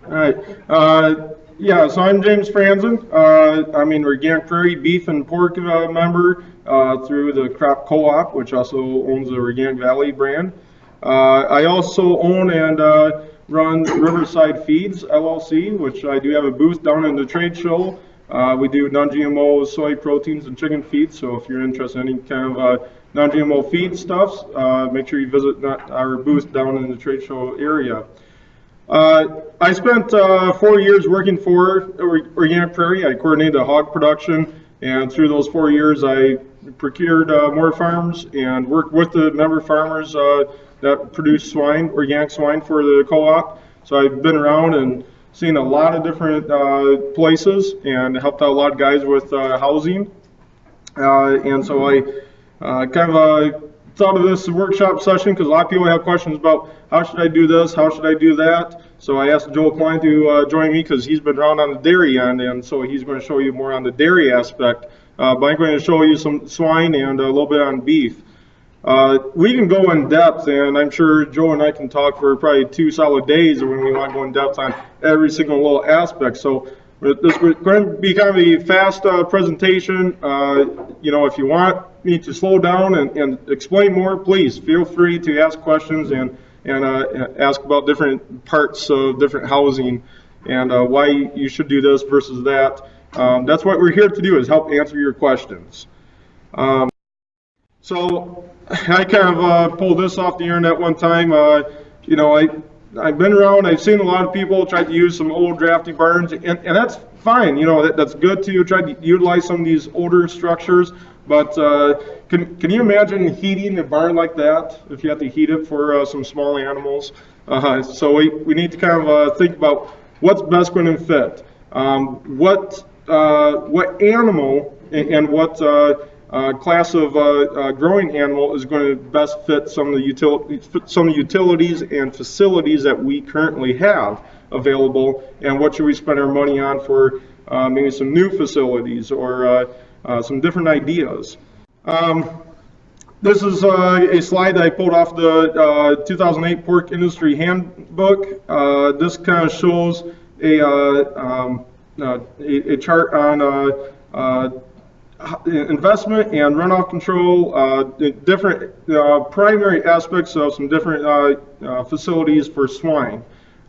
All right. Yeah, so I'm James Frantzen. I'm an Organic Prairie beef and pork member through the Crop Co-op, which also owns the Organic Valley brand. I also own and run Riverside Feeds LLC, which I do have a booth down in the trade show. We do non-GMO soy proteins and chicken feed, so if you're interested in any kind of non-GMO feed stuffs, make sure you visit our booth down in the trade show area. I spent 4 years working for Organic Prairie. I coordinated the hog production, and through those 4 years, I procured more farms and worked with the member farmers that produce swine, organic swine for the co-op. So I've been around and seen a lot of different places and helped out a lot of guys with housing. And so I kind of thought of this workshop session because a lot of people have questions about how should I do this, how should I do that. So I asked Joel Klein to join me because he's been around on the dairy end, and so he's going to show you more on the dairy aspect. But I'm going to show you some swine and a little bit on beef. We can go in depth, and I'm sure Joe and I can talk for probably 2 solid days when we want to go in depth on every single little aspect. So this is going to be kind of a fast presentation. If you want me to slow down and explain more, please feel free to ask questions and ask about different parts of different housing and why you should do this versus that. That's what we're here to do, is help answer your questions. So I kind of pulled this off the internet one time. I've been around, I've seen a lot of people try to use some old drafty barns, and that's fine. That's good to try to utilize some of these older structures, but can you imagine heating a barn like that if you have to heat it for some small animals? So we need to kind of think about what's best going to fit. What animal and what class of growing animal is going to best fit some of the utilities and facilities that we currently have available, and what should we spend our money on for maybe some new facilities or some different ideas. This is a slide that I pulled off the 2008 Pork Industry Handbook. This kind of shows a chart on investment and runoff control, different primary aspects of some different facilities for swine.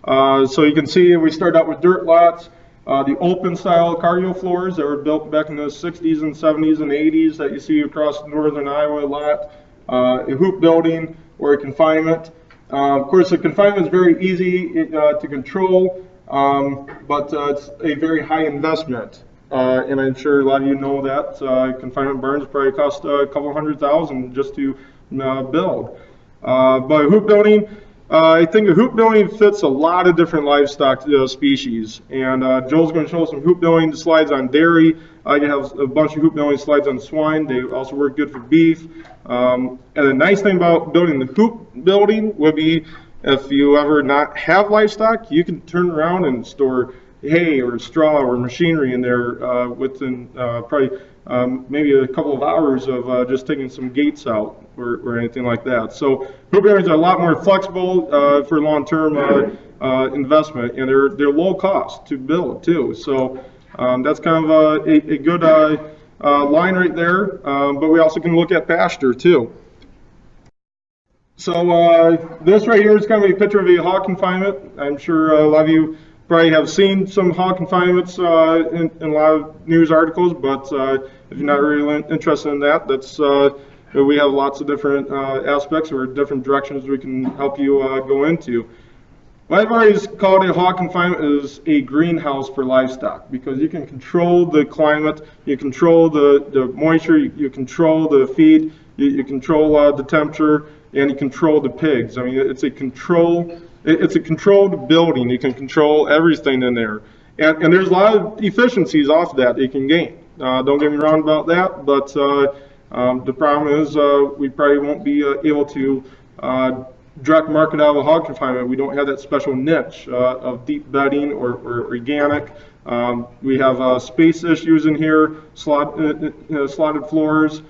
So you can see we start out with dirt lots, the open style cargo floors that were built back in the 60s and 70s and 80s that you see across northern Iowa a lot, a hoop building or a confinement. Of course, the confinement is very easy to control, but it's a very high investment. And I'm sure a lot of you know that confinement barns probably cost a couple $100,000 just to build. But a hoop building, I think a hoop building fits a lot of different livestock species. And Joel's going to show some hoop building slides on dairy. I have a bunch of hoop building slides on swine. They also work good for beef. And the nice thing about building the hoop building would be if you ever not have livestock, you can turn around and store hay or straw or machinery in there within probably maybe a couple of hours of just taking some gates out or anything like that. So hoop buildings are a lot more flexible for long-term investment, and they're low cost to build too. So that's kind of a good line right there. But we also can look at pasture too. So this right here is kind of a picture of a hog confinement. I'm sure a lot of you probably have seen some hog confinements in a lot of news articles, but if you're not really interested in that, we have lots of different aspects or different directions we can help you go into. What I've always called a hog confinement is a greenhouse for livestock, because you can control the climate, you control the moisture, you control the feed, you control the temperature, and you control the pigs. I mean, it's a controlled building. You can control everything in there. And there's a lot of efficiencies off that you can gain. Don't get me wrong about that, but the problem is we probably won't be able to direct market out of a hog confinement. We don't have that special niche of deep bedding or organic. We have space issues in here, slotted floors.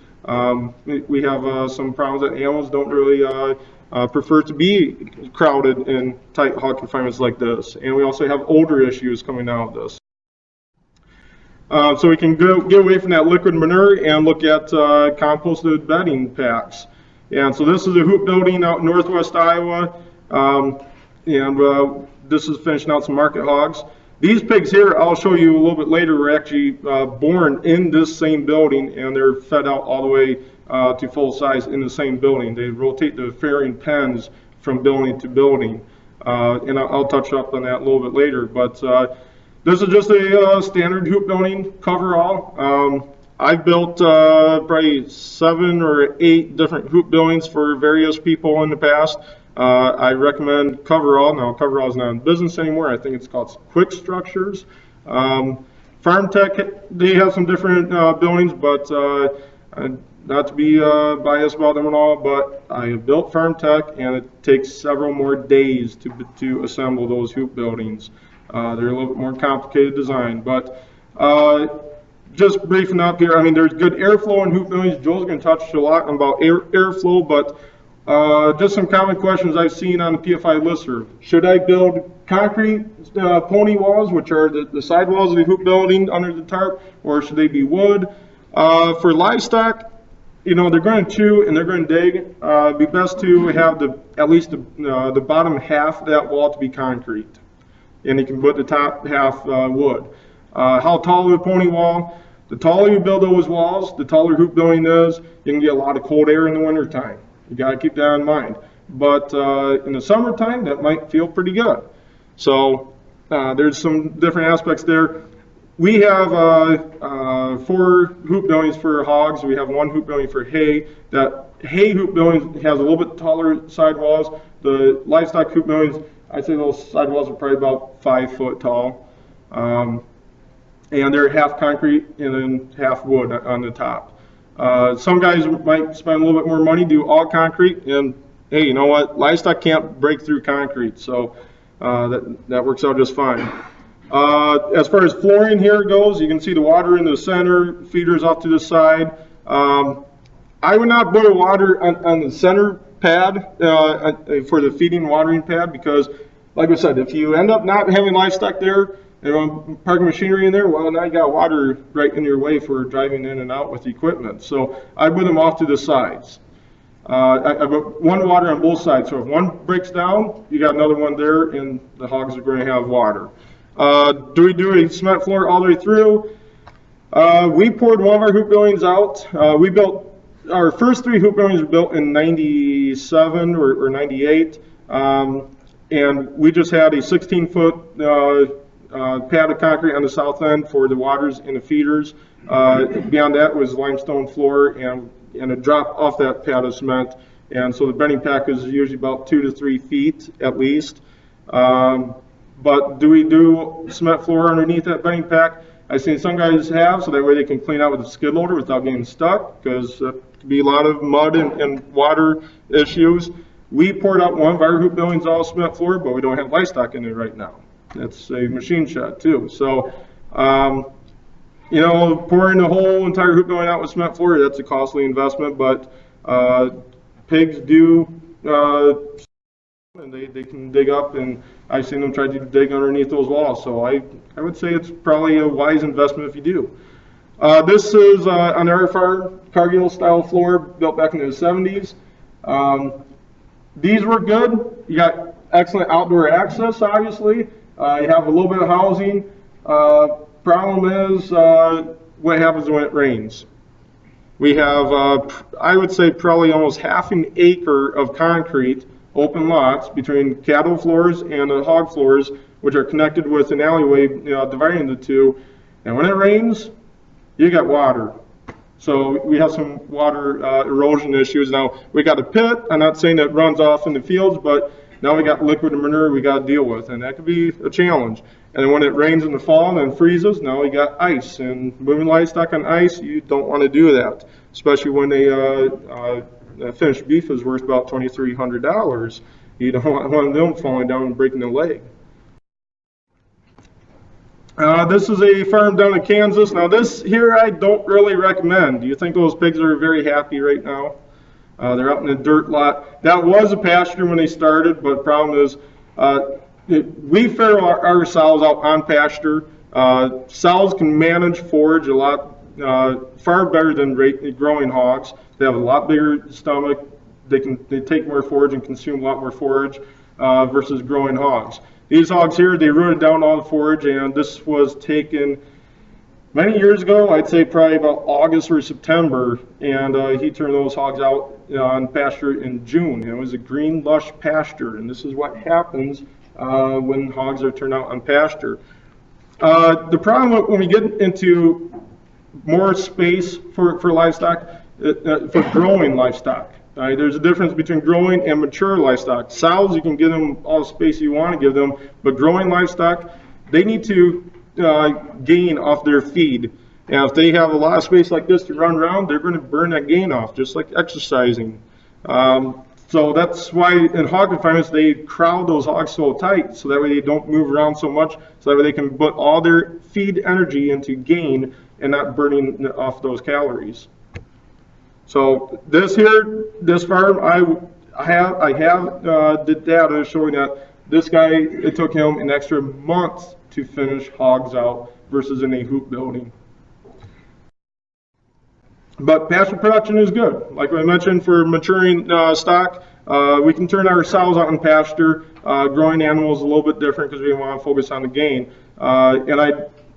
We have some problems that animals don't really prefer to be crowded in tight hog confinements like this. And we also have odor issues coming out of this. So we can get away from that liquid manure and look at composted bedding packs. And so this is a hoop building out in northwest Iowa, this is finishing out some market hogs. These pigs here, I'll show you a little bit later, were actually born in this same building, and they're fed out all the way to full size in the same building. They rotate the farrowing pens from building to building, and I'll touch up on that a little bit later. But this is just a standard hoop building coverall. I've built probably 7 or 8 different hoop buildings for various people in the past. I recommend Coverall. Now, Coverall is not in business anymore. I think it's called Quick Structures. Farm Tech, they have some different buildings, but not to be biased about them at all, but I have built Farm Tech, and it takes several more days to assemble those hoop buildings. They're a little bit more complicated design, but just briefing up here, I mean, there's good airflow in hoop buildings. Joel's going to touch a lot about airflow, but just some common questions I've seen on the PFI listserv. Should I build concrete pony walls, which are the side walls of the hoop building under the tarp, or should they be wood? For livestock, you know, they're going to chew and they're going to dig. It'd be best to have at least the bottom half of that wall to be concrete, and you can put the top half wood. How tall is a pony wall? The taller you build those walls, the taller hoop building is. You can get a lot of cold air in the wintertime. You got to keep that in mind. But in the summertime, that might feel pretty good. So there's some different aspects there. We have 4 hoop buildings for hogs. We have 1 hoop building for hay. That hay hoop building has a little bit taller sidewalls. The livestock hoop buildings, I'd say those sidewalls are probably about 5 foot tall. And they're half concrete and then half wood on the top. Some guys might spend a little bit more money, do all concrete, and hey, you know what? Livestock can't break through concrete, so that works out just fine. As far as flooring here goes, you can see the water in the center, feeders off to the side. I would not put a water on the center pad for the feeding and watering pad, because, like I said, if you end up not having livestock there, parking machinery in there, well, now you got water right in your way for driving in and out with equipment. So I put them off to the sides. I put one water on both sides, so if one breaks down, you got another one there, and the hogs are going to have water. Do we do a cement floor all the way through? We poured one of our hoop buildings out. We built, our first 3 hoop buildings were built in 97 or 98, and we just had a 16-foot pad of concrete on the south end for the waters and the feeders. Beyond that was limestone floor and a drop off that pad of cement. And so the bedding pack is usually about 2 to 3 feet at least. But do we do cement floor underneath that bedding pack? I've seen some guys have, so that way they can clean out with a skid loader without getting stuck, because there could be a lot of mud and water issues. We poured out one of our hoop buildings all cement floor, but we don't have livestock in it right now. It's a machine shed too. So, you know, pouring the whole entire hoop building out with cement floor, that's a costly investment, but pigs do, and they can dig up, and I've seen them try to dig underneath those walls. So I would say it's probably a wise investment if you do. This is on our farm, Cargill style floor built back in the 70s. These were good. You got excellent outdoor access, obviously. You have a little bit of housing. Problem is, what happens when it rains? We have, I would say, probably almost half an acre of concrete, open lots between cattle floors and the hog floors, which are connected with an alleyway, dividing the two. And when it rains, you got water. So we have some water erosion issues. Now, we got a pit. I'm not saying that runs off in the fields, but now we got liquid manure we got to deal with, and that could be a challenge. And then when it rains in the fall and freezes, now we got ice. And moving livestock on ice, you don't want to do that, especially when finished beef is worth about $2,300. You don't want one of them falling down and breaking a leg. This is a farm down in Kansas. Now this here I don't really recommend. Do you think those pigs are very happy right now? They're out in a dirt lot. That was a pasture when they started, but the problem is we farrow our sows out on pasture. Sows can manage forage a lot far better than growing hogs. They have a lot bigger stomach. They take more forage and consume a lot more forage versus growing hogs. These hogs here, they rooted down all the forage, and this was taken many years ago. I'd say probably about August or September, and he turned those hogs out on pasture in June. It was a green, lush pasture, and this is what happens when hogs are turned out on pasture. The problem when we get into more space for livestock, for growing livestock, there's a difference between growing and mature livestock. Sows, you can give them all the space you want to give them, but growing livestock, they need to gain off their feed. And if they have a lot of space like this to run around, they're going to burn that gain off, just like exercising. So that's why in hog confinements, they crowd those hogs so tight, so that way they don't move around so much, so that way they can put all their feed energy into gain and not burning off those calories. So this farm, I have the data showing that this guy, it took him an extra month to finish hogs out versus in a hoop building. But pasture production is good. Like I mentioned, for maturing stock, we can turn our sows out in pasture. Growing animals is a little bit different because we want to focus on the gain. And I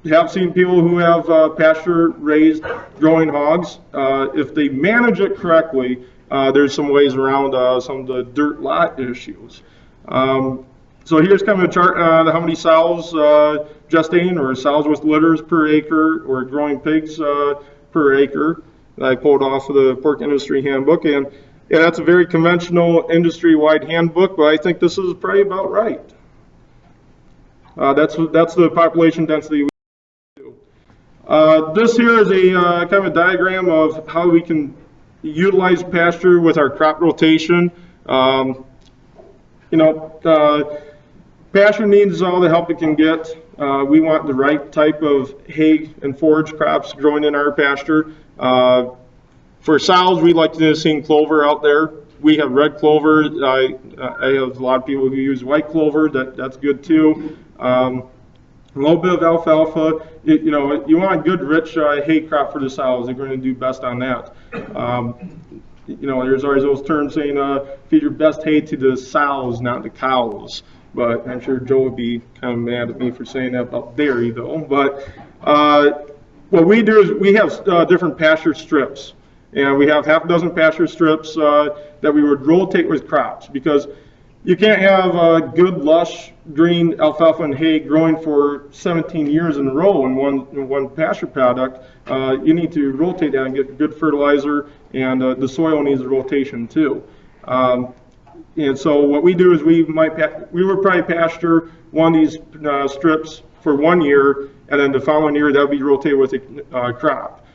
have seen people who have pasture raised growing hogs. If they manage it correctly, there's some ways around some of the dirt lot issues. So here's kind of a chart on how many sows gestating or sows with litters per acre or growing pigs per acre that I pulled off of the Pork Industry Handbook. And yeah, that's a very conventional industry-wide handbook, but I think this is probably about right. That's the population density we do. This here is a kind of a diagram of how we can utilize pasture with our crop rotation. Pasture needs all the help it can get. We want the right type of hay and forage crops growing in our pasture. For sows, we like to see clover out there. We have red clover. I have a lot of people who use white clover. That's good too. A little bit of alfalfa. You want a good, rich hay crop for the sows. They're going to do best on that. There's always those terms saying, feed your best hay to the sows, not the cows. But I'm sure Joe would be kind of mad at me for saying that about dairy, though. But what we do is we have different pasture strips. And we have half a dozen pasture strips that we would rotate with crops, because you can't have good, lush, green alfalfa and hay growing for 17 years in a row in one pasture product. You need to rotate that and get good fertilizer, and the soil needs a rotation too. And so what we do is we would probably pasture one of these strips for 1 year, and then the following year that would be rotated with a crop.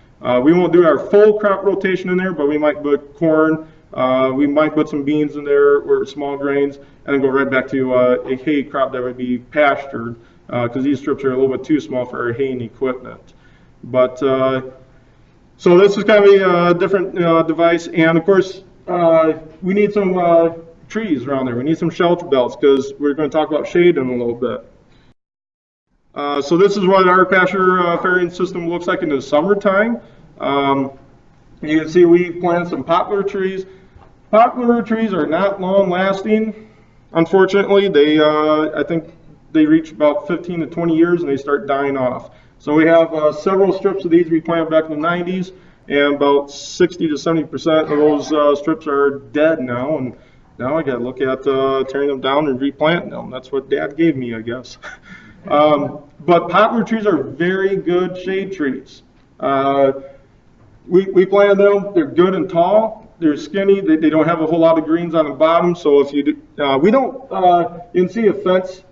We won't do our full crop rotation in there, but we might put corn, we might put some beans in there or small grains, and then go right back to a hay crop that would be pastured, because these strips are a little bit too small for our haying equipment. But so this is kind of a different device, and of course we need some trees around there. We need some shelter belts, because we're going to talk about shade in a little bit. So this is what our pasture farrowing system looks like in the summertime. You can see we planted some poplar trees. Poplar trees are not long lasting, unfortunately. I think they reach about 15 to 20 years and they start dying off. So we have several strips of these we planted back in the 90s, and about 60 to 70% of those strips are dead now. And now I got to look at tearing them down and replanting them. That's what Dad gave me, I guess. But poplar trees are very good shade trees. We planted them. They're good and tall. They're skinny. They don't have a whole lot of greens on the bottom. So if you do, we don't. You can see a fence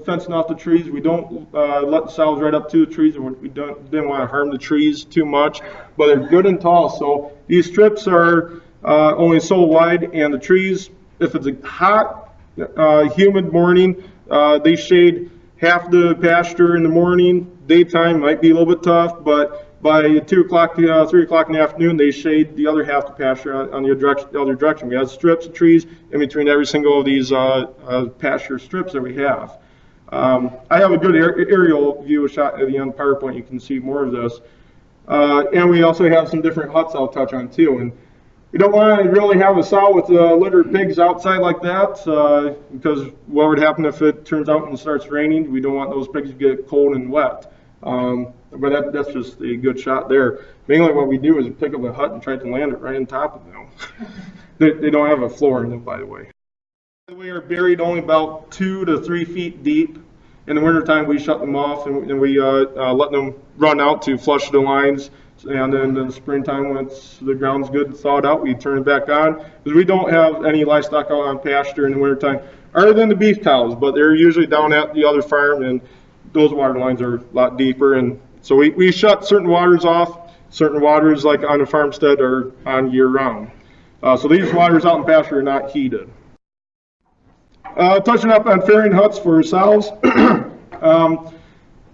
fencing off the trees. We don't let the sows right up to the trees. We didn't want to harm the trees too much. But they're good and tall. So these strips are only so wide, and the trees, if it's a hot, humid morning, they shade half the pasture in the morning. Daytime might be a little bit tough, but by 2 o'clock, 3 o'clock in the afternoon, they shade the other half of the pasture on the other direction. We have strips of trees in between every single of these pasture strips that we have. I have a good aerial view shot of the end PowerPoint. You can see more of this. And we also have some different huts I'll touch on too. And we don't want to really have a sow with a litter of pigs outside like that because what would happen if it turns out and starts raining? We don't want those pigs to get cold and wet. But that's just a good shot there. Mainly what we do is pick up a hut and try to land it right on top of them. They don't have a floor in them, by the way. We are buried only about 2 to 3 feet deep. In the wintertime, we shut them off and we let them run out to flush the lines. And then in the springtime, once the ground's good and thawed out, we turn it back on. Because we don't have any livestock out on pasture in the wintertime, other than the beef cows, but they're usually down at the other farm, and those water lines are a lot deeper. And so we shut certain waters off. Certain waters, like on the farmstead, are on year-round. So these waters out in pasture are not heated. Touching up on farrowing huts for sows.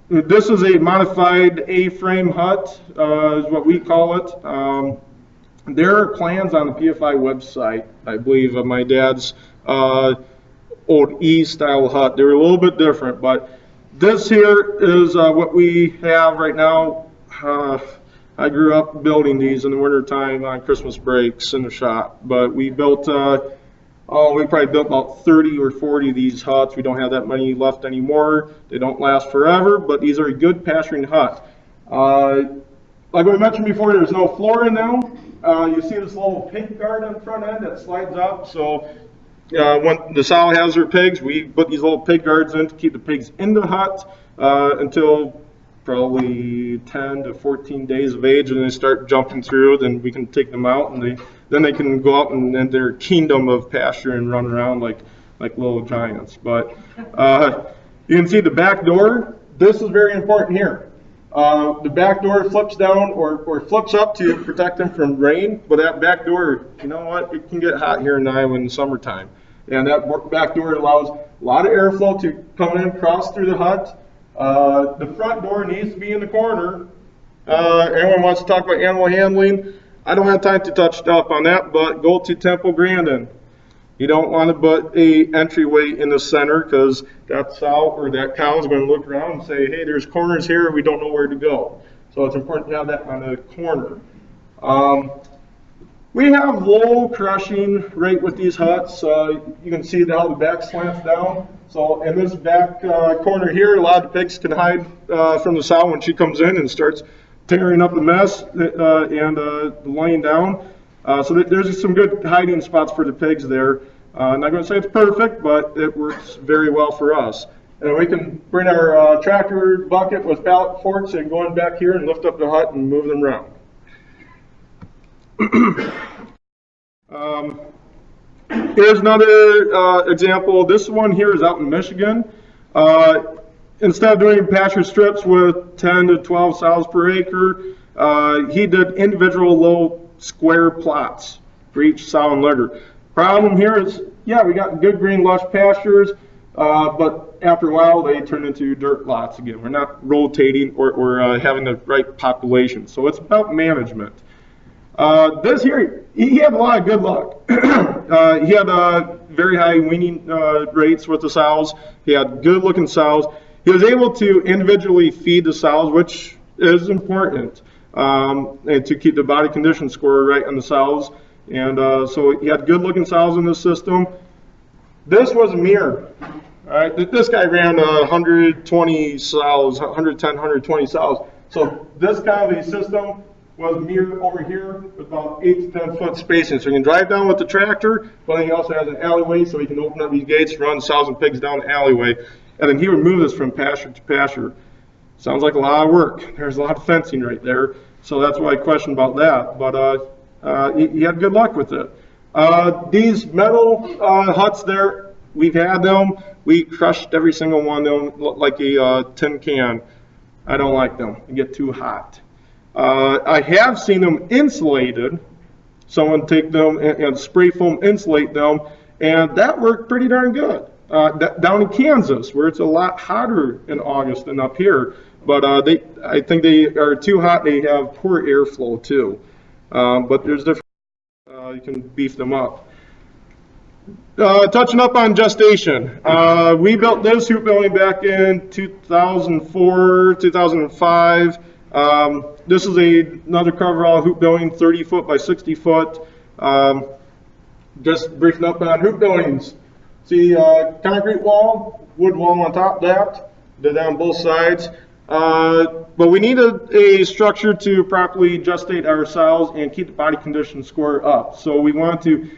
This is a modified A-frame hut, is what we call it. There are plans on the PFI website, I believe, of my dad's old E-style hut. They're a little bit different, but this here is what we have right now. I grew up building these in the wintertime on Christmas breaks in the shop, but we built we probably built about 30 or 40 of these huts. We don't have that many left anymore. They don't last forever, but these are a good pasturing hut. Like we mentioned before, there's no floor in them. You see this little pig guard on the front end that slides up. So when the sow has her pigs, we put these little pig guards in to keep the pigs in the hut until probably 10 to 14 days of age, and they start jumping through. Then we can take them out, and then they can go out in their kingdom of pasture and run around like little giants. But you can see the back door. This is very important here. The back door flips down or flips up to protect them from rain, but that back door, you know what, it can get hot here in Iowa in the summertime. And that back door allows a lot of airflow to come in, cross through the hut. The front door needs to be in the corner. Anyone wants to talk about animal handling? I don't have time to touch up on that, but go to Temple Grandin. You don't want to put a entryway in the center because that sow or that cow is going to look around and say, hey, there's corners here, we don't know where to go. So it's important to have that on the corner. We have low crushing rate with these huts. You can see how the back slants down. So in this back corner here, a lot of the pigs can hide from the sow when she comes in and starts tearing up the mess and laying down. So there's some good hiding spots for the pigs there. I'm not going to say it's perfect, but it works very well for us. And we can bring our tractor bucket with pallet forks and go in back here and lift up the hut and move them around. Here's another example. This one here is out in Michigan. Instead of doing pasture strips with 10 to 12 sows per acre, he did individual little square plots for each sow and litter. Problem here is, yeah, we got good green lush pastures, but after a while they turn into dirt lots again. We're not rotating or having the right population. So it's about management. This here, he had a lot of good luck. He had very high weaning rates with the sows. He had good looking sows. He was able to individually feed the sows, which is important, and to keep the body condition score right on the sows. And so he had good looking sows in the system. This was a mirror. All right, this guy ran 120 sows, 110, 120 sows. So this kind of a system was mirrored over here with about 8 to 10 foot spacing. So you can drive down with the tractor, but then he also has an alleyway so he can open up these gates, run sows and pigs down the alleyway. And then he would move this from pasture to pasture. Sounds like a lot of work. There's a lot of fencing right there. So that's why I question about that. But he had good luck with it. These metal huts there, we've had them. We crushed every single one of them like a tin can. I don't like them. They get too hot. I have seen them insulated. Someone take them and spray foam insulate them, and that worked pretty darn good. down in Kansas, where it's a lot hotter in August than up here. But I think they are too hot. They have poor airflow too. But there's different. You can beef them up. Touching up on gestation. We built this hoop building back in 2004, 2005. This is another coverall hoop building, 30 foot by 60 foot. Just briefing up on hoop buildings. See, concrete wall, wood wall on top of that. Did that on both sides. But we needed a structure to properly gestate our sows and keep the body condition score up. So we want to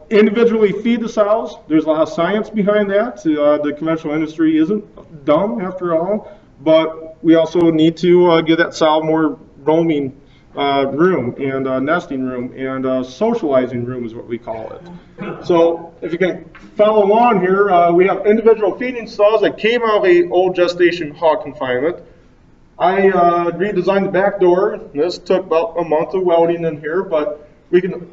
individually feed the sows. There's a lot of science behind that. The conventional industry isn't dumb after all, but we also need to give that sow more roaming room and nesting room and socializing room is what we call it. So if you can follow along here, we have individual feeding stalls that came out of an old gestation hog confinement. I redesigned the back door. This took about a month of welding in here, but we can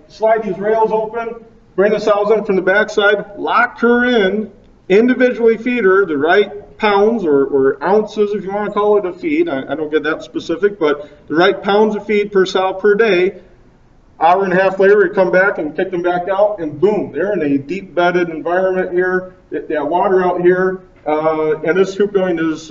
slide these rails open, bring the sows in from the back side, lock her in, individually feed her the right pounds or ounces, if you want to call it a feed. I don't get that specific, but the right pounds of feed per sow per day. Hour and a half later, we come back and kick them back out, and boom, they're in a deep bedded environment here. They have water out here, and this hoop building is,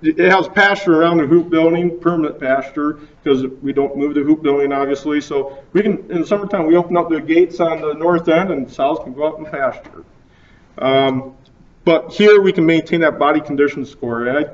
it has pasture around the hoop building, permanent pasture, because we don't move the hoop building, obviously. So we can, in the summertime, we open up the gates on the north end, and sows can go out and pasture. But here we can maintain that body condition score. I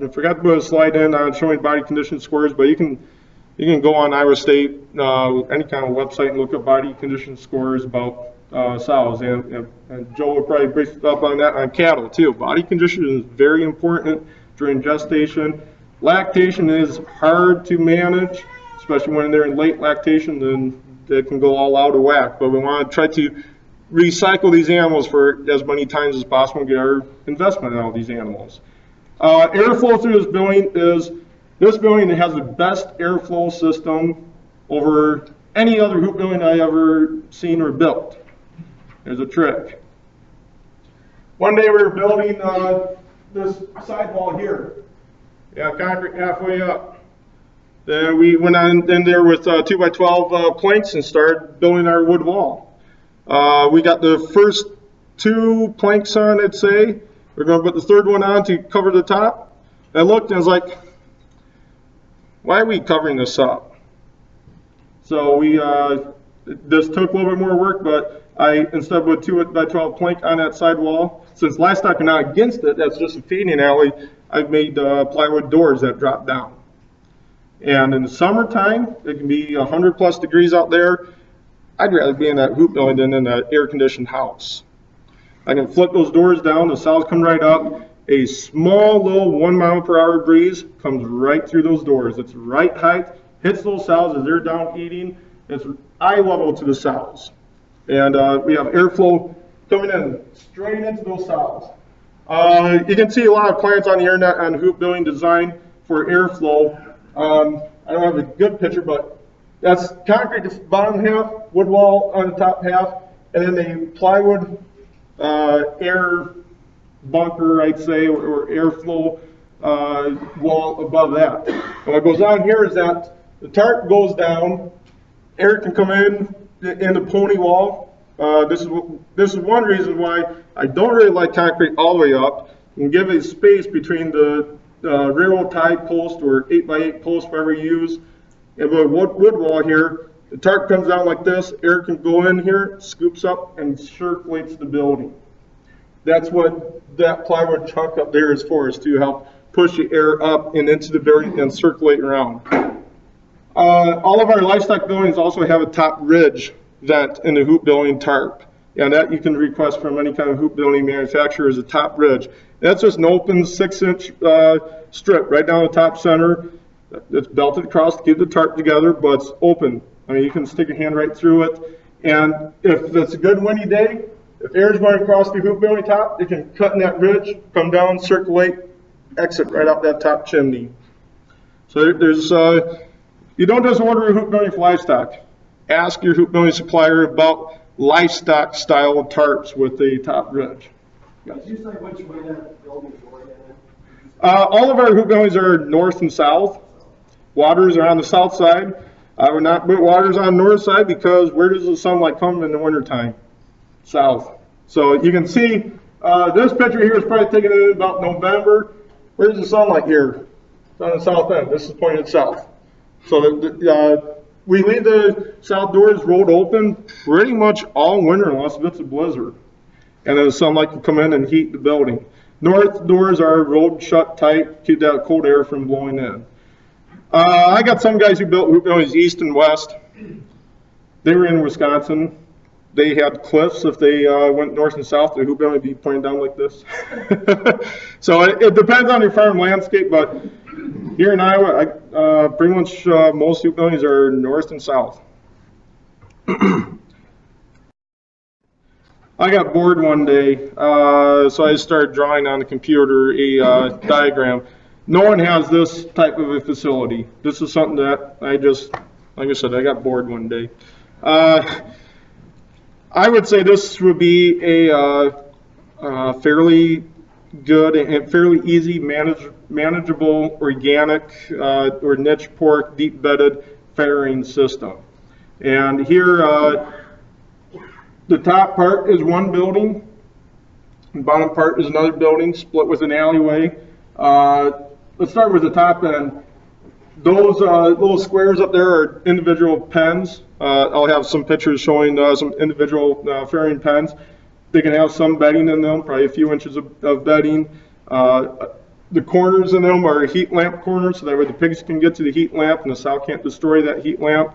forgot to put a slide in on showing body condition scores, but you can go on Iowa State, any kind of website, and look up body condition scores about sows. And Joe will probably brief up on that on cattle too. Body condition is very important during gestation. Lactation is hard to manage, especially when they're in late lactation. Then they can go all out of whack. But we want to try to recycle these animals for as many times as possible and get our investment out of these animals. Airflow through this building is, this building has the best airflow system over any other hoop building I ever seen or built. There's a trick. One day we were building this sidewall here. Yeah, concrete halfway up. Then we went on in there with 2x12 planks and started building our wood wall. We got the first 2 planks on, I'd say. We're going to put the third one on to cover the top. I looked and I was like, why are we covering this up? So this took a little bit more work, but instead of a 2x12 plank on that side wall, since Livestock are not against it, that's just a feeding alley, I've made plywood doors that drop down. And in the summertime, it can be 100 plus degrees out there. I'd rather be in that hoop building than in an air-conditioned house. I can flip those doors down, the sows come right up. A small little 1 mile per hour breeze comes right through those doors. It's right height, hits those sows as they're down eating. It's eye level to the sows. And we have airflow coming in straight into those sows. You can see a lot of plans on the internet on hoop building design for airflow. I don't have a good picture, but that's concrete, the bottom half, wood wall on the top half, and then a plywood air bunker, I'd say, or airflow wall above that. And what goes on here is that the tarp goes down, air can come in the pony wall. This is one reason why I don't really like concrete all the way up. You can give a space between the railroad tie post or 8x8 post, whatever you use, and with a wood wall here. The tarp comes down like this, air can go in here, scoops up, and circulates the building. That's what that plywood chunk up there is for, is to help push the air up and into the building and circulate around. All of our livestock buildings also have a top ridge vent in the hoop building tarp. And that you can request from any kind of hoop building manufacturer as a top ridge. That's just an open 6-inch strip right down the top center. It's belted across to keep the tarp together, but it's open. I mean, you can stick your hand right through it. And if it's a good windy day, if air is going across the hoop building top, it can cut in that ridge, come down, circulate, exit right out that top chimney. So there's, you don't just order a hoop building for livestock. Ask your hoop building supplier about livestock style tarps with the top ridge. Did you say which way that building's oriented? All of our hoop buildings are north and south. Waters are on the south side. I would not put waters on the north side because where does the sunlight come in the wintertime? South. So you can see this picture here is probably taken in about November. Where's the sunlight here? It's on the south end. This is pointed south. So we leave the south doors rolled open pretty much all winter unless it's a blizzard. And then the sunlight can come in and heat the building. North doors are rolled shut tight, keep that cold air from blowing in. I got some guys who built hoop buildings east and west. They were in Wisconsin. They had cliffs. If they went north and south, the hoop building would be pointing down like this. So it depends on your farm landscape, but here in Iowa, pretty much most hoop buildings are north and south. I got bored one day, so I started drawing on the computer a diagram. No one has this type of a facility. This is something that I just, like I said, I got bored one day. I would say this would be a fairly good and fairly easy, manageable, organic or niche pork, deep bedded farrowing system. And here, the top part is one building, the bottom part is another building split with an alleyway. Let's start with the top end. Those little squares up there are individual pens. I'll have some pictures showing some individual farrowing pens. They can have some bedding in them, probably a few inches of bedding. The corners in them are heat lamp corners, so that way the pigs can get to the heat lamp and the sow can't destroy that heat lamp.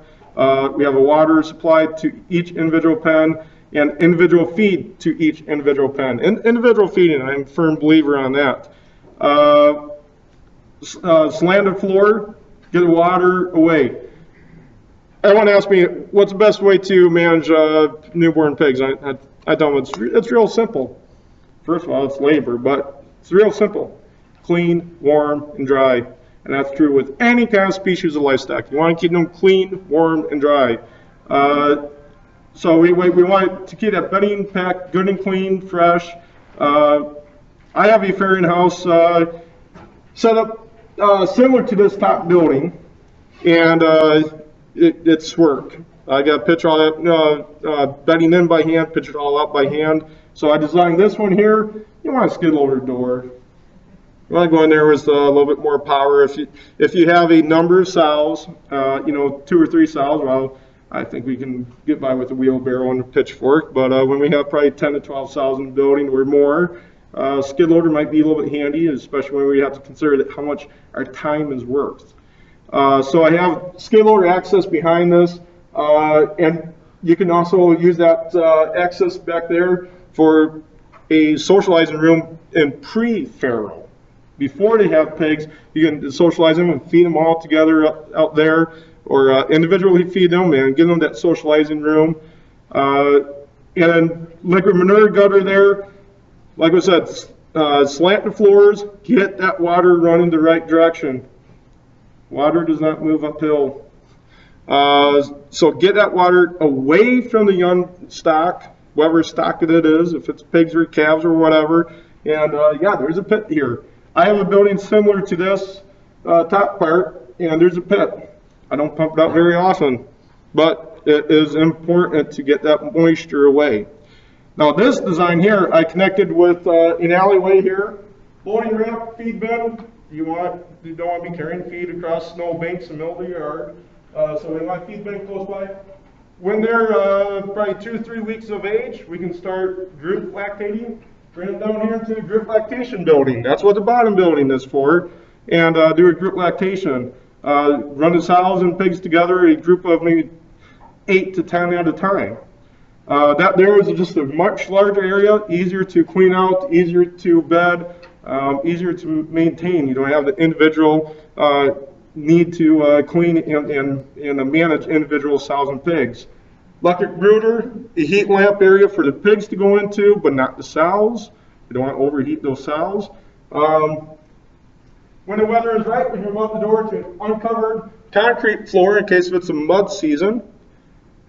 We have a water supply to each individual pen and individual feed to each individual pen. Individual feeding, I'm a firm believer on that. Slanted floor, get the water away. Everyone asks me, what's the best way to manage newborn pigs? I tell them it's real simple. First of all, it's labor, but it's real simple. Clean, warm, and dry. And that's true with any kind of species of livestock. You want to keep them clean, warm, and dry. So we want to keep that bedding packed good and clean, fresh. I have a farrowing house set up similar to this top building, and it's work. I got to pitch all that bedding in by hand, pitch it all out by hand. So I designed this one here. You want a skid loader door. You want to go in there with a little bit more power. If you have a number of sows, 2 or 3 sows, well, I think we can get by with a wheelbarrow and a pitchfork. But when we have probably 10 to 12 sows in the building or more, skid loader might be a little bit handy, especially when we have to consider that how much our time is worth. So I have skid loader access behind this, and you can also use that access back there for a socializing room in pre-farrow. Before they have pigs, you can socialize them and feed them all together out there, or individually feed them and give them that socializing room. And liquid manure gutter there. Like I said, slant the floors, get that water running the right direction. Water does not move uphill. So get that water away from the young stock, whatever stock it is, if it's pigs or calves or whatever. And yeah, there's a pit here. I have a building similar to this top part, and there's a pit. I don't pump it out very often, but it is important to get that moisture away. Now this design here, I connected with an alleyway here, loading ramp, feed bin. You don't want to be carrying feed across snow banks in the middle of the yard. So we want feed bin close by. When they're probably 2 to 3 weeks of age, we can start group lactating. Bring them down here to the group lactation building. That's what the bottom building is for. And do a group lactation. Run the sows and pigs together, a group of maybe 8 to 10 at a time. That there is just a much larger area, easier to clean out, easier to bed, easier to maintain. You don't have the individual need to clean and manage individual sows and pigs. Electric brooder, a heat lamp area for the pigs to go into, but not the sows. You don't want to overheat those sows. When the weather is right, we can go out the door to an uncovered concrete floor in case if it's a mud season.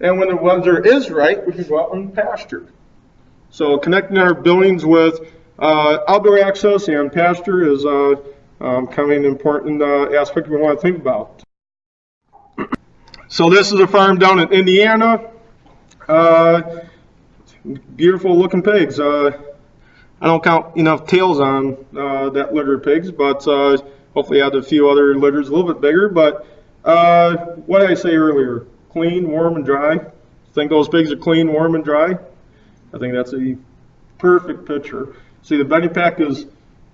And when the weather is right, we can go out and pasture. So connecting our buildings with outdoor access and pasture is kind of an important aspect we want to think about. So this is a farm down in Indiana. Beautiful looking pigs. I don't count enough tails on that litter of pigs, but hopefully add a few other litters a little bit bigger. But what did I say earlier? Clean, warm, and dry. Think those pigs are clean, warm, and dry? I think that's a perfect picture. See, the bedding pack is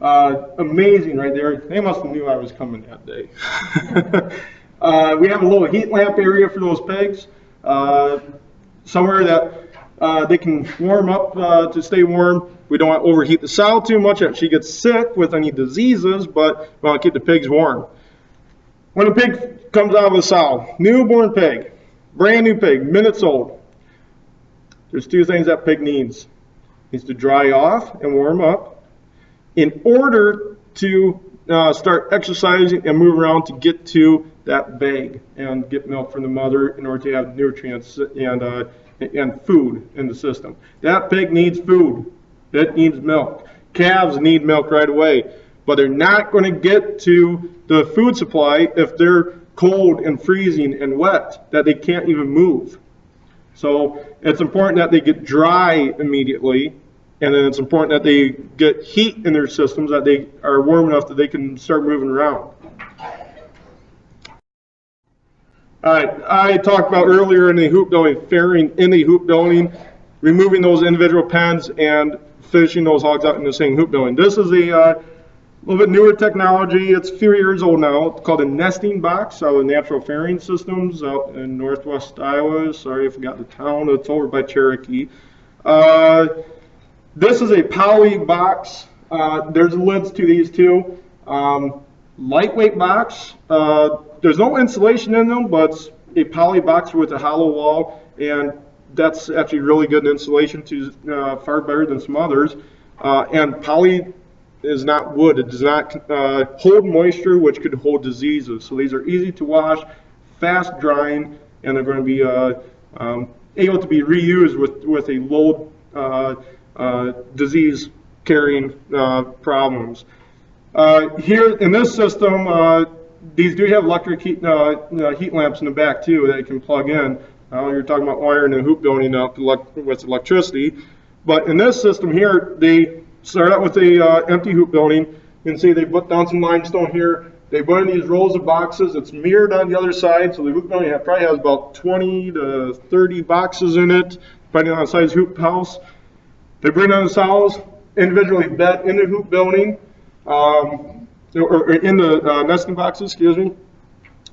amazing right there. They must have knew I was coming that day. We have a little heat lamp area for those pigs. Somewhere that they can warm up to stay warm. We don't want to overheat the sow too much that she gets sick with any diseases, but we want to keep the pigs warm. When a pig comes out of the sow, newborn pig, brand new pig, minutes old, there's two things that pig needs. It needs to dry off and warm up in order to start exercising and move around to get to that bag and get milk from the mother in order to have nutrients and food in the system. That pig needs food. It needs milk. Calves need milk right away, but they're not going to get to the food supply if they're cold and freezing and wet, that they can't even move. So it's important that they get dry immediately, and then it's important that they get heat in their systems, that they are warm enough that they can start moving around. All right, I talked about earlier in the hoop building, farrowing in the hoop building, removing those individual pens and finishing those hogs out in the same hoop building. This is a little bit newer technology. It's a few years old now. It's called a nesting box out of Natural Farrowing Systems out in northwest Iowa. Sorry, I forgot the town. It's over by Cherokee. This is a poly box. There's lids to these too. Lightweight box. There's no insulation in them, but it's a poly box with a hollow wall, and that's actually really good insulation, to far better than some others. And poly is not wood. It does not hold moisture, which could hold diseases. So these are easy to wash, fast drying, and they're going to be able to be reused with a low disease carrying problems. Here in this system, these do have electric heat lamps in the back too that you can plug in. You're talking about wiring a hoop building up with electricity. But in this system here, they start out with a empty hoop building. You can see they put down some limestone here. They put in these rows of boxes. It's mirrored on the other side, so the hoop building probably has about 20 to 30 boxes in it, depending on the size hoop house. They bring down the sows, individually bed in the hoop building, or in the nesting boxes, excuse me.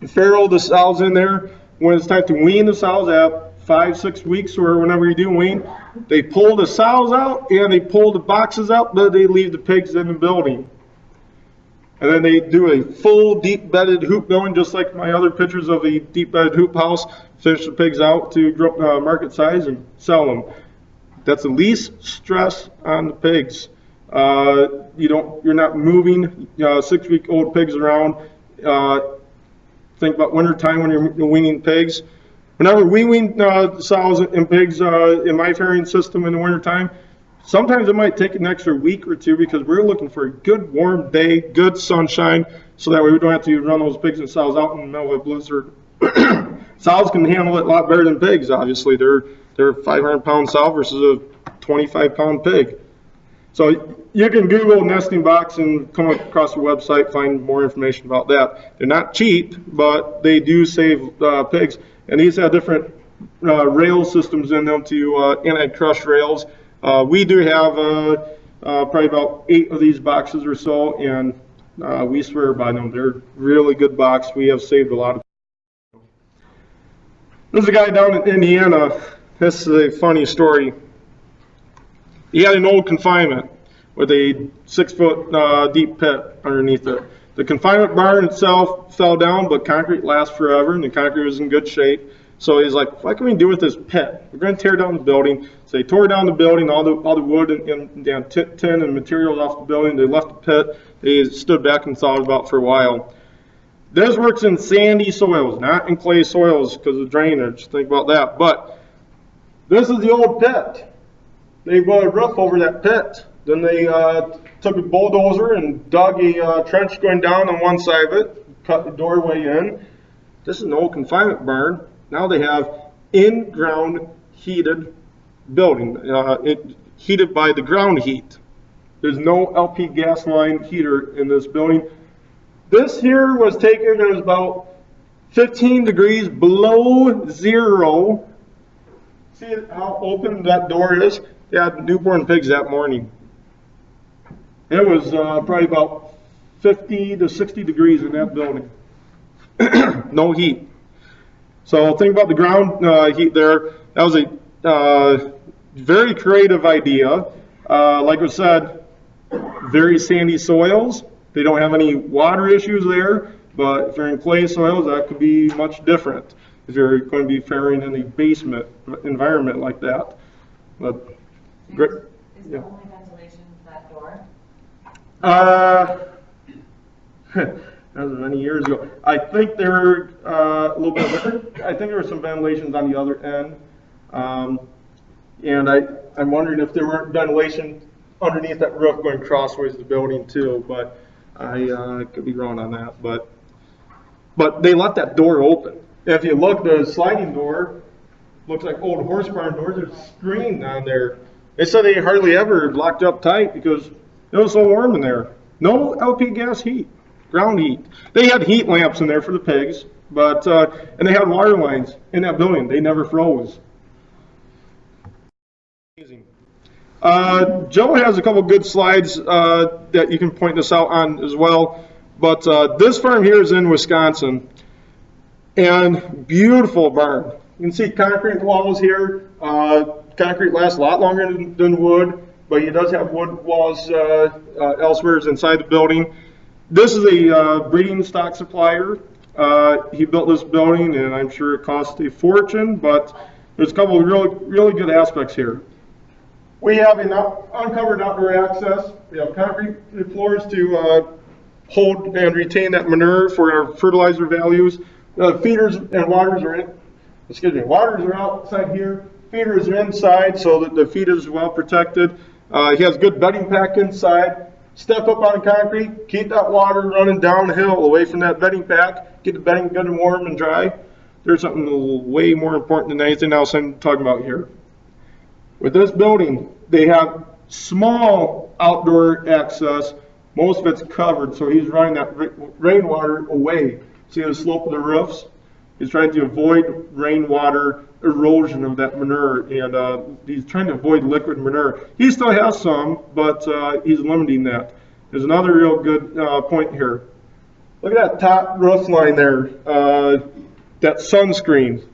Farrow the sows in there. When it's time to wean the sows at 5-6 weeks or whenever you do wean, they pull the sows out and they pull the boxes out, but they leave the pigs in the building. And then they do a full deep bedded hoop building, just like my other pictures of a deep bedded hoop house. Finish the pigs out to market size and sell them. That's the least stress on the pigs. You're not moving 6-week-old pigs around. Think about winter time when you're weaning pigs. Whenever we wean sows and pigs in my farrowing system in the winter time, sometimes it might take an extra week or two because we're looking for a good warm day, good sunshine, so that way we don't have to run those pigs and sows out in the middle of a blizzard. Sows can handle it a lot better than pigs, obviously. They're a 500-pound sow versus a 25-pound pig. So you can Google nesting box and come across the website, find more information about that. They're not cheap, but they do save pigs. And these have different rail systems in them to anti-crush rails. We do have probably about 8 of these boxes or so, and we swear by them. They're really good box. We have saved a lot of. There's a guy down in Indiana. This is a funny story. He had an old confinement with a 6-foot deep pit underneath it. The confinement barn itself fell down, but concrete lasts forever, and the concrete was in good shape. So he's like, what can we do with this pit? We're going to tear down the building. So they tore down the building, all the wood and tin and materials off the building. They left the pit. They stood back and thought about it for a while. This works in sandy soils, not in clay soils because of drainage. Think about that. But this is the old pit. They put a roof over that pit. Then they took a bulldozer and dug a trench going down on one side of it, cut the doorway in. This is an old confinement barn. Now they have in-ground heated building, heated by the ground heat. There's no LP gas line heater in this building. This here was taken, it was about 15 degrees below zero. See how open that door is? They had newborn pigs that morning. It was probably about 50 to 60 degrees in that building. No heat. So think about the ground heat there. That was a very creative idea. Like I said, very sandy soils. They don't have any water issues there, but if you're in clay soils, that could be much different if you're going to be farrowing in a basement environment like that. But great. Is the only ventilation that door? That was many years ago. I think there were a little bit of, I think there were some ventilations on the other end. And I'm wondering if there weren't ventilation underneath that roof going crossways of the building too, but I could be wrong on that. But they left that door open. If you look, the sliding door looks like old horse barn doors. There's a screen on there. They said they hardly ever locked up tight because it was so warm in there. No LP gas heat, ground heat. They had heat lamps in there for the pigs, but and they had water lines in that building. They never froze. Amazing. Joe has a couple good slides that you can point this out on as well. But this farm here is in Wisconsin, and beautiful barn. You can see concrete walls here. Concrete lasts a lot longer than wood, but he does have wood walls elsewhere inside the building. This is a breeding stock supplier. He built this building, and I'm sure it cost a fortune, but there's a couple of really good aspects here. We have an uncovered outdoor access. We have concrete floors to hold and retain that manure for our fertilizer values. Feeders and waters are in. Waters are outside here. Feeders are inside, so that the feed is well protected. He has good bedding pack inside. Step up on concrete. Keep that water running downhill away from that bedding pack. Get the bedding good and warm and dry. There's something way more important than anything else I'm talking about here. With this building, they have small outdoor access. Most of it's covered, so he's running that rainwater away. See the slope of the roofs? He's trying to avoid rainwater erosion of that manure, and he's trying to avoid liquid manure. He still has some, but he's limiting that. There's another real good point here. Look at that top roof line there, that sunscreen.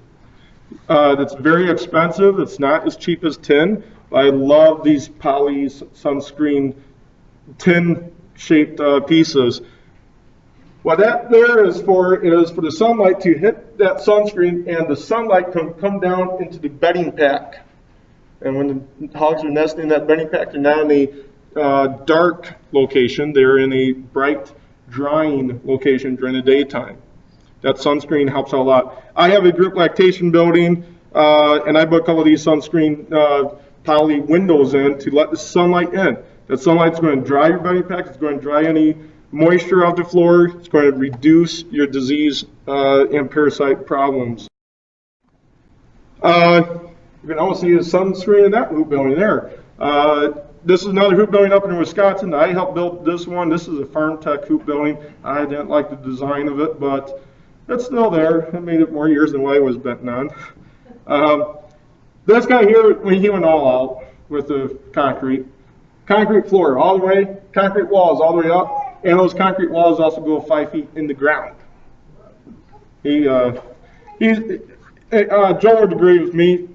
That's very expensive. It's not as cheap as tin. I love these poly sunscreen tin-shaped pieces. What that there is for the sunlight to hit that sunscreen, and the sunlight can come down into the bedding pack. And when the hogs are nesting in that bedding pack, they're not in a dark location. They're in a bright, drying location during the daytime. That sunscreen helps out a lot. I have a group lactation building, and I put a couple of these sunscreen poly windows in to let the sunlight in. That sunlight's going to dry your bedding pack. It's going to dry any moisture off the floor. It's going to reduce your disease and parasite problems. You can also see the sunscreen in that hoop building there. This is another hoop building up in Wisconsin. I helped build this one. This is a Farm Tech hoop building. I didn't like the design of it, but it's still there. It made it more years than what I was betting on. This guy here, he went all out with the concrete. Concrete floor all the way, concrete walls all the way up, and those concrete walls also go 5 feet in the ground. Joe would agree with me.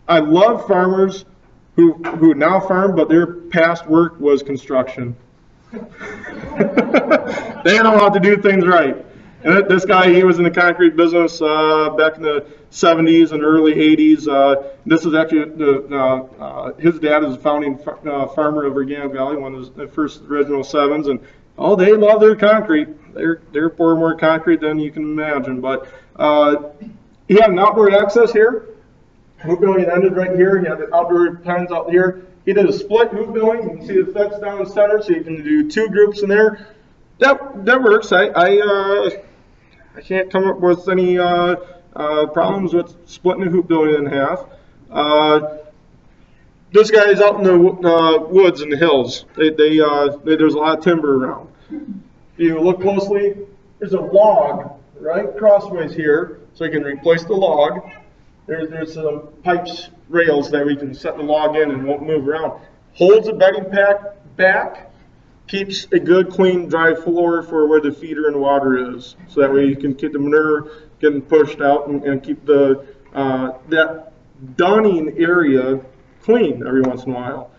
I love farmers who now farm, but their past work was construction. They know how to do things right. And this guy, he was in the concrete business back in the 70s and early 80s. This is actually, his dad is a founding farmer of Organic Valley, one of the first original sevens, and Oh, they love their concrete. They're pouring more concrete than you can imagine. But he had an outdoor access here. Hoop building ended right here. He had the outdoor pens out here. He did a split hoop building. You can see the fence down the center, so you can do 2 groups in there. That works. I can't come up with any problems with splitting a hoop building in half. This guy is out in the woods and the hills. There's a lot of timber around. If you look closely, there's a log right crossways here, so you can replace the log. There's some pipes, rails that we can set the log in and won't move around. Holds the bedding pack back, keeps a good, clean, dry floor for where the feeder and water is. So that way you can keep the manure getting pushed out and keep the that dunning area clean every once in a while.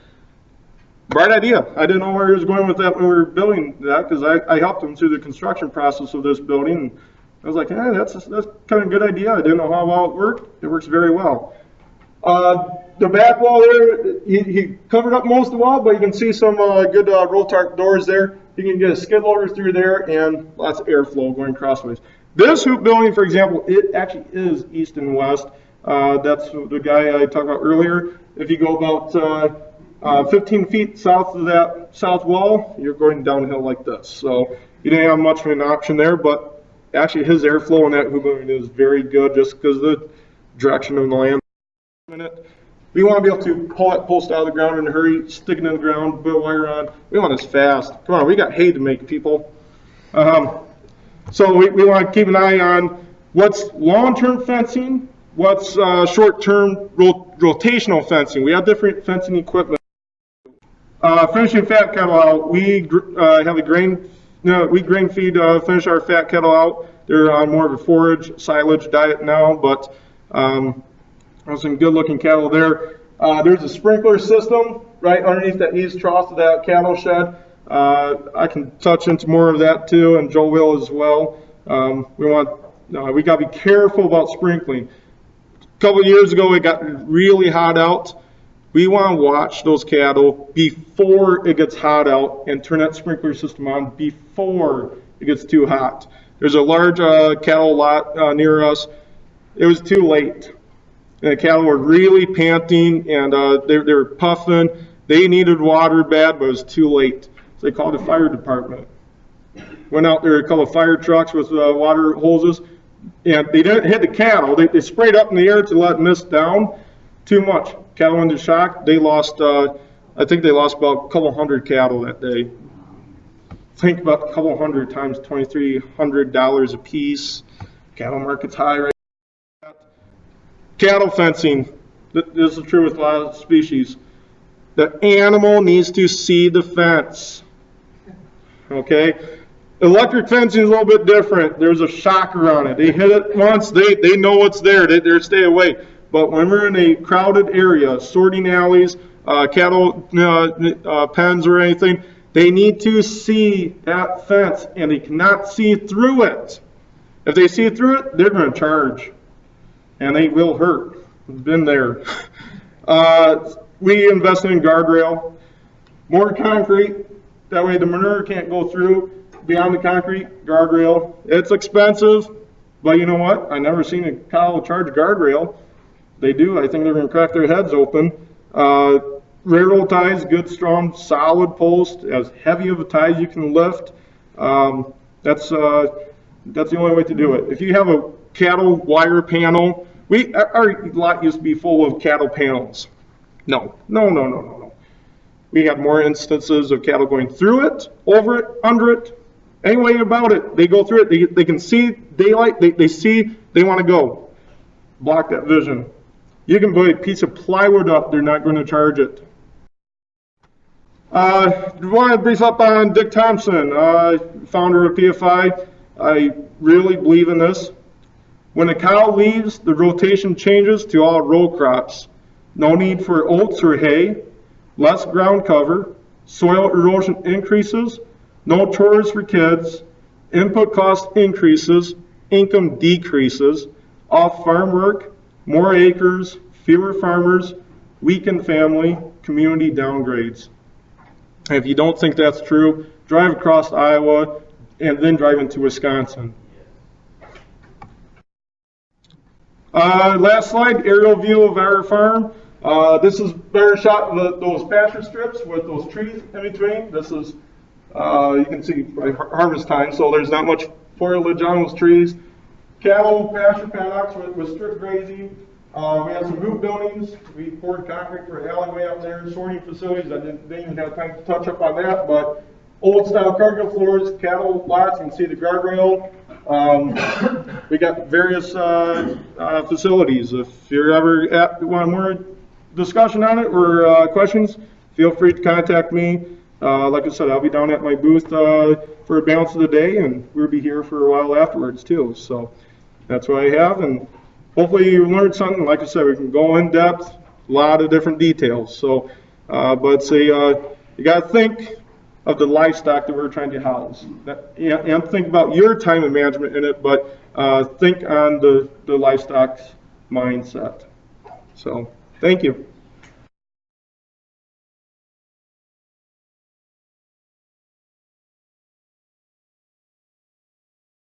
Bright idea. I didn't know where he was going with that when we were building that, because I helped him through the construction process of this building. And I was like, hey, that's kind of a good idea. I didn't know how well it worked. It works very well. The back wall there, he covered up most of the wall, but you can see some good roll-type doors there. You can get a skid loader through there and lots of airflow going crossways. This hoop building, for example, it actually is east and west. That's the guy I talked about earlier. If you go about 15 feet south of that south wall, you're going downhill like this. So you didn't have much of an option there, but actually his airflow in that hoop building is very good just because of the direction of the land. We want to be able to pull that post out of the ground in a hurry, stick it in the ground, put a wire on. We want this fast. Come on, we got hay to make, people. So we want to keep an eye on what's long-term fencing, what's short-term rotational fencing. We have different fencing equipment. Finishing fat cattle out, we have a grain. We grain feed, finish our fat cattle out. They're on more of a forage, silage diet now, but there's some good looking cattle there. There's a sprinkler system right underneath that east trough of that cattle shed. I can touch into more of that too, and Joe will as well. We got to be careful about sprinkling. A couple of years ago, it got really hot out. We want to watch those cattle before it gets hot out and turn that sprinkler system on before it gets too hot. There's a large cattle lot near us. It was too late. And the cattle were really panting and they were puffing. They needed water bad, but it was too late. So they called the fire department. Went out there, a couple of fire trucks with water hoses, and they didn't hit the cattle. They sprayed up in the air to let mist down. Too much. Cattle went into shock. They lost, I think they lost about a couple hundred cattle that day. Think about a couple hundred times $2,300 a piece. Cattle market's high right now. Cattle fencing. This is true with a lot of species. The animal needs to see the fence. Okay? Electric fencing is a little bit different. There's a shocker on it. They hit it once, they know it's there. They stay away. But when we're in a crowded area, sorting alleys, cattle pens or anything, they need to see that fence, and they cannot see through it. If they see through it, they're going to charge, and they will hurt. I've been there. We invested in guardrail, more concrete. That way the manure can't go through beyond the concrete. Guardrail. It's expensive, but you know what? I never seen a cow charge guardrail. They do. I think they're going to crack their heads open. Railroad ties, good, strong, solid post, as heavy of a tie as you can lift. That's the only way to do it. If you have a cattle wire panel, our lot used to be full of cattle panels. No. We have more instances of cattle going through it, over it, under it, any way about it. They go through it. They can see daylight. They see. They want to go. Block that vision. You can put a piece of plywood up, they're not going to charge it. I want to brief up on Dick Thompson, founder of PFI. I really believe in this. When a cow leaves, the rotation changes to all row crops. No need for oats or hay, less ground cover, soil erosion increases, no chores for kids, input cost increases, income decreases, off farm work, more acres, fewer farmers, weakened family, community downgrades. If you don't think that's true, drive across Iowa, and then drive into Wisconsin. Last slide, aerial view of our farm. This is better shot of those pasture strips with those trees in between. This is, you can see by harvest time, so there's not much foliage on those trees. Cattle pasture paddocks with strip grazing. We have some root buildings. We poured concrete for an alleyway up there, sorting facilities. I didn't even have time to touch up on that, but old style cargo floors, cattle lots. You can see the guardrail. We got various facilities. If you're ever want more discussion on it or questions, feel free to contact me. Like I said, I'll be down at my booth for a balance of the day, and we'll be here for a while afterwards too. So that's what I have, and hopefully you learned something. Like I said, we can go in depth, a lot of different details. So, but say you got to think of the livestock that we're trying to house. And think about your time and management in it, but think on the livestock's mindset. So, thank you.